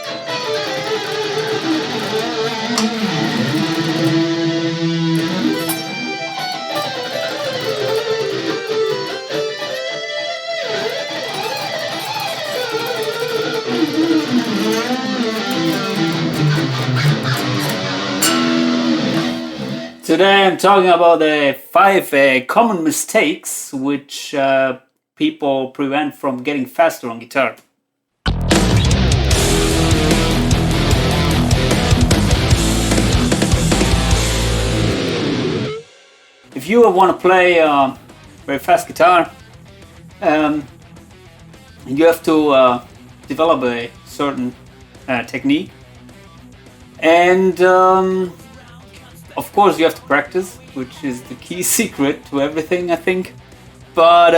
Today I'm talking about the 5 common mistakes which people prevent from getting faster on guitar. If you want to play very fast guitar, you have to develop a certain technique, and of course you have to practice, which is the key secret to everything, I think. But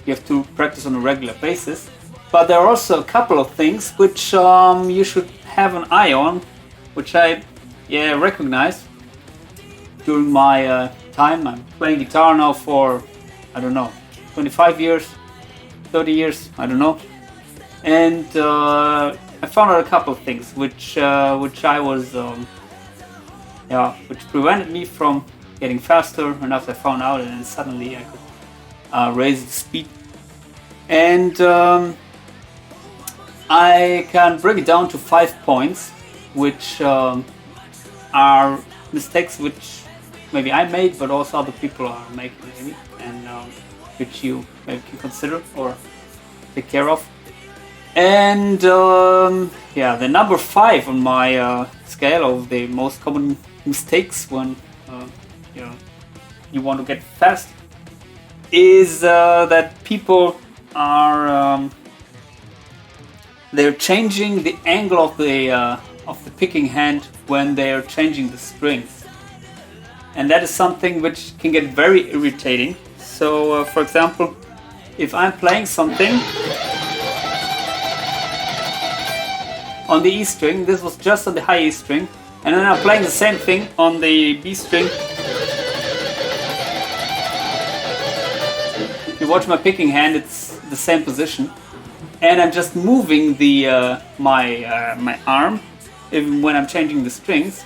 you have to practice on a regular basis. But there are also a couple of things which you should have an eye on, which I recognize during my time. I'm playing guitar now for, I don't know, 25 years, 30 years, I don't know. And I found out a couple of things which I was which prevented me from getting faster, and after I found out, and then suddenly I could raise the speed. And I can break it down to 5 points, which are mistakes which maybe I made, but also other people are making maybe, and which you maybe can consider or take care of. And the number 5 on my scale of the most common mistakes when you want to get fast is that people are they're changing the angle of the picking hand when they are changing the strings, and that is something which can get very irritating. So for example, if I'm playing something on the E string, this was just on the high E string, and then I'm playing the same thing on the B string. If you watch my picking hand, it's the same position, and I'm just moving the my arm even when I'm changing the strings.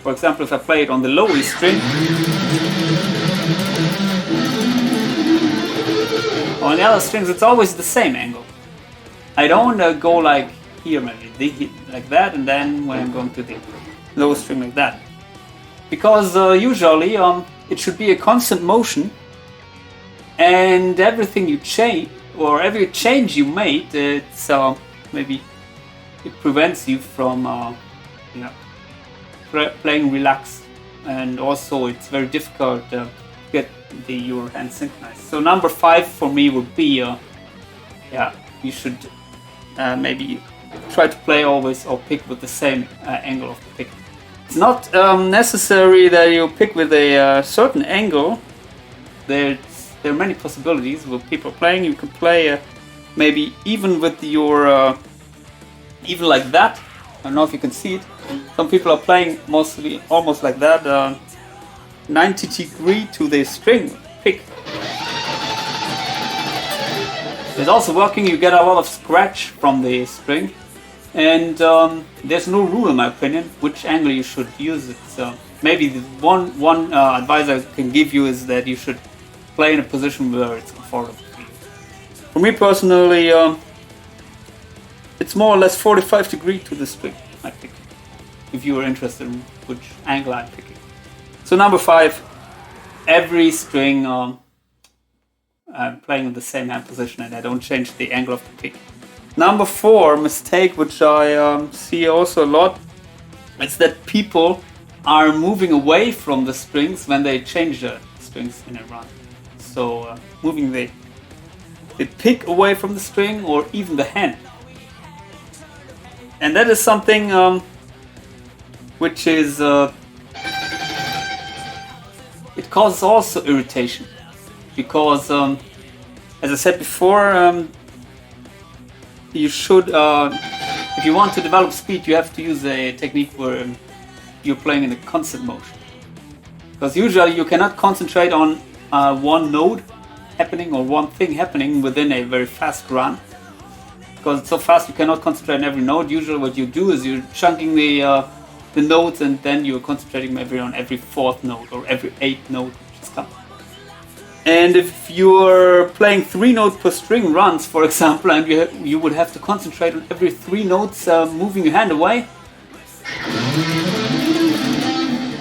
For example, if I play it on the low E string, on the other strings it's always the same angle. I don't go like here, maybe like that, and then when I'm going to the low string like that, because usually it should be a constant motion, and everything you change or every change you made, it's maybe it prevents you from playing relaxed, and also it's very difficult to get your hands synchronized. So number 5 for me would be you should maybe try to play always or pick with the same angle of the pick. It's not necessary that you pick with a certain angle. There are many possibilities with people playing. You can play maybe even with your even like that. I don't know if you can see it. Some people are playing mostly almost like that, 90 degree to the string pick. It's also working. You get a lot of scratch from the string, and there's no rule, in my opinion, which angle you should use it. So maybe the one advice I can give you is that you should play in a position where it's comfortable for you. For me personally, it's more or less 45 degrees to the string I pick, if you are interested in which angle I'm picking. So number 5, every string I'm playing in the same hand position, and I don't change the angle of the pick. Number 4 mistake, which I see also a lot, is that people are moving away from the strings when they change the strings in a run. So moving the pick away from the string, or even the hand. And that is something which is it causes also irritation, because as I said before, you should if you want to develop speed, you have to use a technique where you're playing in a constant motion, because usually you cannot concentrate on one note happening or one thing happening within a very fast run, because it's so fast you cannot concentrate on every note. Usually what you do is you're chunking the notes, and then you're concentrating maybe on every fourth note or every eighth note which is coming. And if you're playing 3 notes per string runs, for example, and you would have to concentrate on every 3 notes moving your hand away,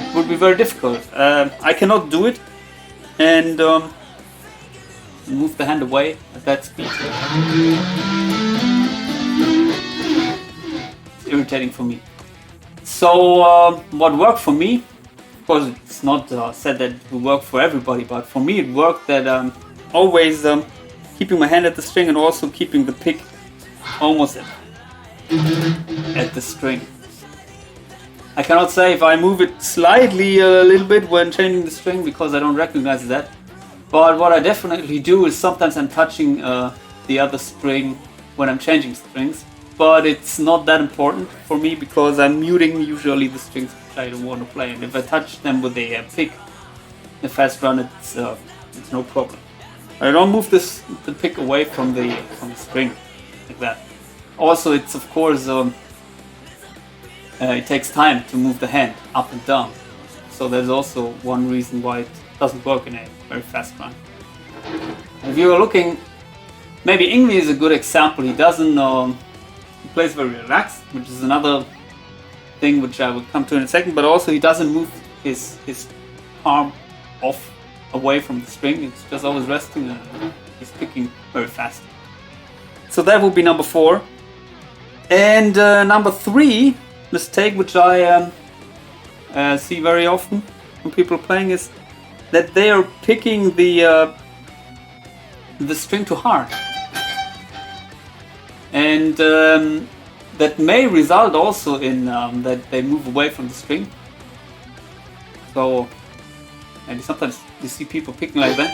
it would be very difficult. I cannot do it and move the hand away at that speed. It's irritating for me. So what worked for me, of course it's not said that it will work for everybody, but for me it worked that always keeping my hand at the string and also keeping the pick almost at the string. I cannot say if I move it slightly a little bit when changing the string because I don't recognize that. But what I definitely do is sometimes I'm touching the other string when I'm changing strings. But it's not that important for me because I'm muting usually the strings which I don't want to play. And if I touch them with a pick, a fast run, it's no problem. I don't move the pick away from the string like that. Also, it's of course it takes time to move the hand up and down. So there's also one reason why it doesn't work in a very fast run. If you're looking, maybe Ingvi is a good example. He doesn't. He plays very relaxed, which is another thing which I will come to in a second. But also he doesn't move his palm off away from the string. It's just always resting and he's picking very fast. So that would be number 4. And number 3 mistake which I see very often when people playing is that they are picking the string too hard. And that may result also in that they move away from the string. So, and sometimes you see people picking like that,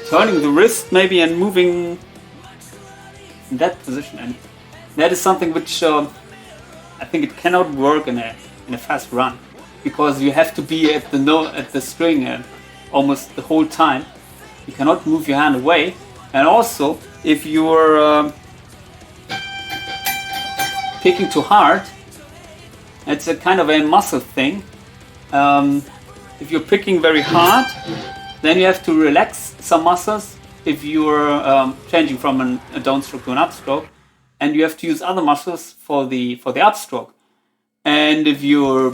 turning the wrist maybe and moving in that position, and that is something which I think it cannot work in a fast run, because you have to be at the string almost the whole time. You cannot move your hand away, and also if you're picking too hard, it's a kind of a muscle thing. If you're picking very hard, then you have to relax some muscles. If you're changing from a downstroke to an upstroke, and you have to use other muscles for the upstroke. And if you're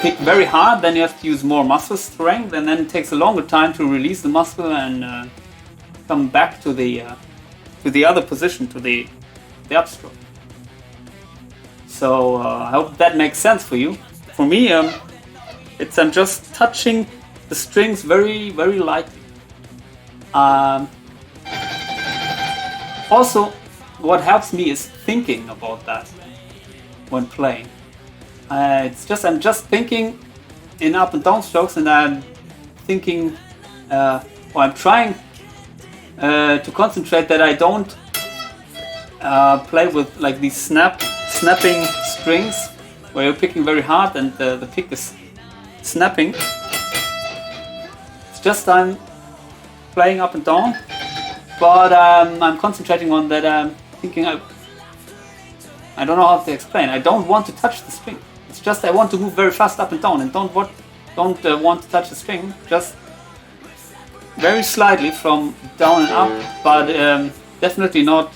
pick very hard, then you have to use more muscle strength, and then it takes a longer time to release the muscle and come back to the other position, to the upstroke. So I hope that makes sense for you. For me, I'm just touching the strings very, very lightly. Also, what helps me is thinking about that when playing. I'm just thinking in up and down strokes, and I'm thinking, or I'm trying to concentrate that I don't play with like these snapping strings where you're picking very hard and the pick is snapping. It's just I'm playing up and down, but I'm concentrating on that. I'm thinking I don't know how to explain. I don't want to touch the string. It's just I want to move very fast up and down, and don't want to touch the string. Just very slightly from down and up, but definitely not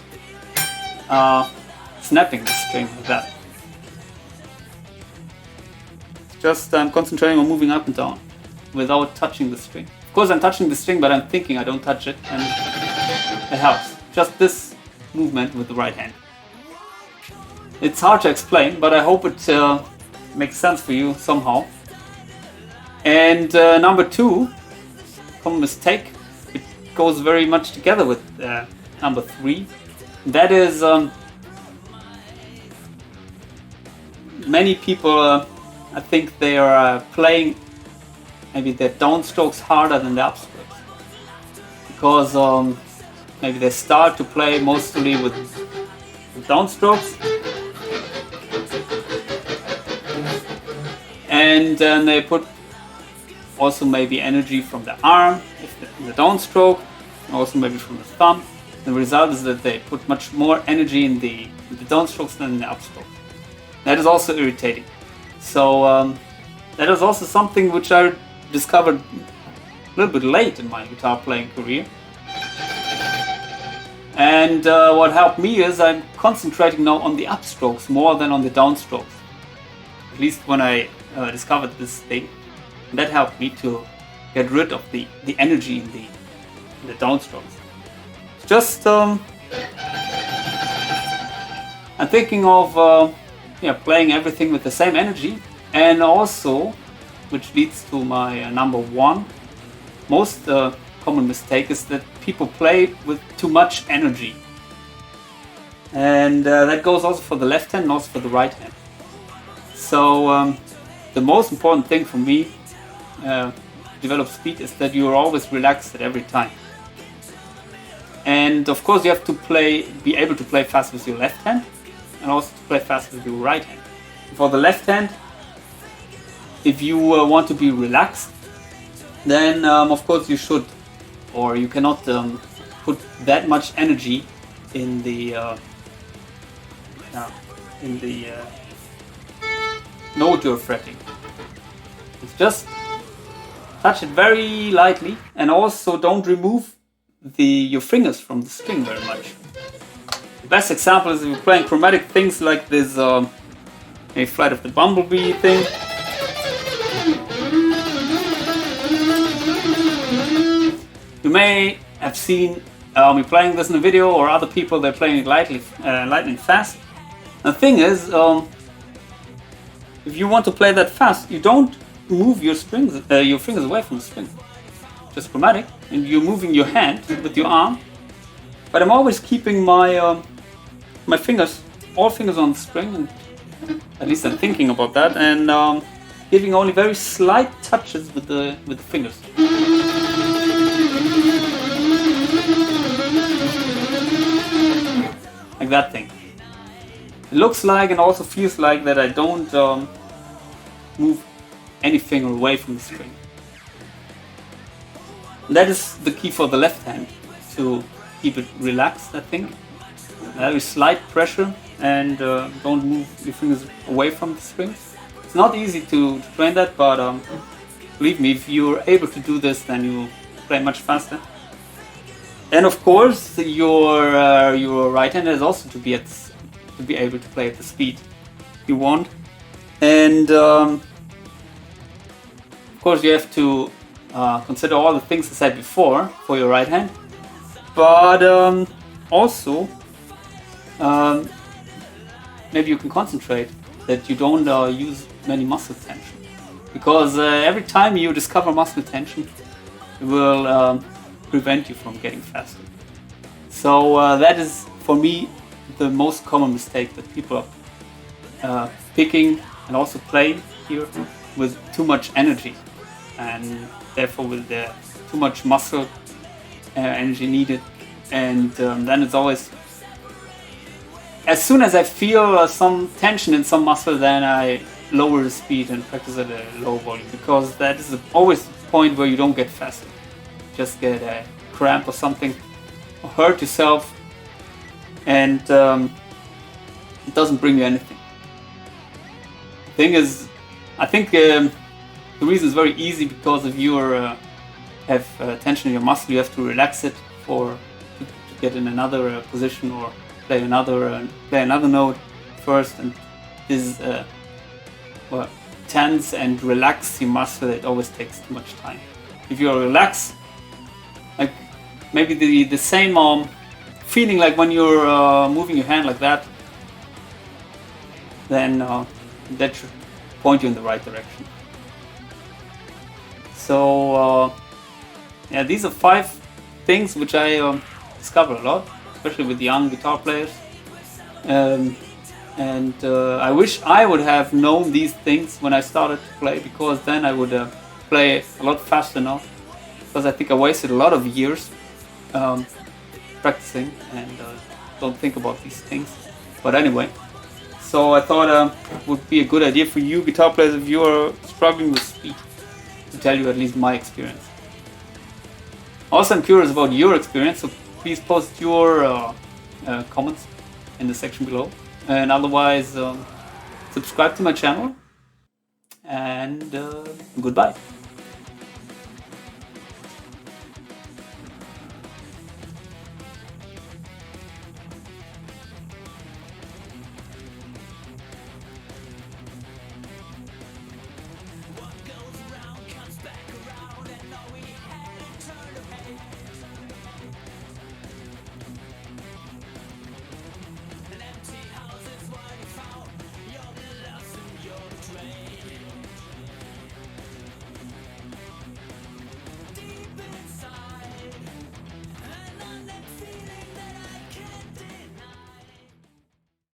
snapping the string like that. Just I'm concentrating on moving up and down without touching the string. Of course I'm touching the string, but I'm thinking I don't touch it, and it helps. Just this movement with the right hand. It's hard to explain, but I hope it makes sense for you somehow. And number 2, common mistake, it goes very much together with number 3. That is, many people, I think they are playing maybe their downstrokes harder than the upstrokes, because maybe they start to play mostly with downstrokes, and then they put also maybe energy from the arm, if the downstroke, and also maybe from the thumb. The result is that they put much more energy in the downstrokes than in the upstroke. That is also irritating. So that is also something which I discovered a little bit late in my guitar playing career. And what helped me is I'm concentrating now on the upstrokes more than on the downstrokes. At least when I discovered this thing. And that helped me to get rid of the energy in the downstrokes. Just I'm thinking of playing everything with the same energy, and also, which leads to my number one most common mistake is that people play with too much energy, and that goes also for the left hand and also for the right hand. So the most important thing for me to develop speed is that you are always relaxed at every time. And of course you have to be able to play fast with your left hand and also to play fast with your right hand. For the left hand, if you want to be relaxed, then of course you should, or you cannot put that much energy in the note you're fretting. It's just touch it very lightly, and also don't remove your fingers from the string very much. The best example is if you're playing chromatic things like this maybe Flight of the Bumblebee thing. You may have seen me playing this in a video, or other people, they're playing it lightning fast. The thing is, if you want to play that fast, you don't move your fingers away from the string. Just chromatic, and you're moving your hand with your arm. But I'm always keeping my my fingers, all fingers on the string, and at least I'm thinking about that, and giving only very slight touches with the fingers. Like that thing. It looks like and also feels like that I don't move any finger away from the string. That is the key for the left hand, to keep it relaxed, I think. Very slight pressure, and don't move your fingers away from the strings. It's not easy to train that, but believe me, if you're able to do this, then you play much faster. And of course, your right hand is also to be able to play at the speed you want. And of course, you have to consider all the things I said before for your right hand, but also maybe you can concentrate that you don't use many muscle tension, because every time you discover muscle tension, it will prevent you from getting faster. So that is, for me, the most common mistake that people are picking and also playing here with too much energy, and therefore with too much muscle energy needed. And then it's always, as soon as I feel some tension in some muscle, then I lower the speed and practice at a low volume, because that is always the point where you don't get faster. Just get a cramp or something, or hurt yourself, and it doesn't bring you anything. The thing is, I think the reason is very easy, because if you have tension in your muscle, you have to relax it to get in another position, or play another note first, and this tense and relax your muscle. It always takes too much time. If you relax, like maybe the same feeling like when you're moving your hand like that, then that should point you in the right direction. So these are 5 things which I discover a lot, especially with young guitar players. And I wish I would have known these things when I started to play, because then I would play a lot faster now. Because I think I wasted a lot of years practicing and don't think about these things. But anyway, so I thought it would be a good idea for you guitar players if you are struggling with speed. to tell you at least my experience. Also, I'm curious about your experience, so please post your comments in the section below. And otherwise, subscribe to my channel, and goodbye.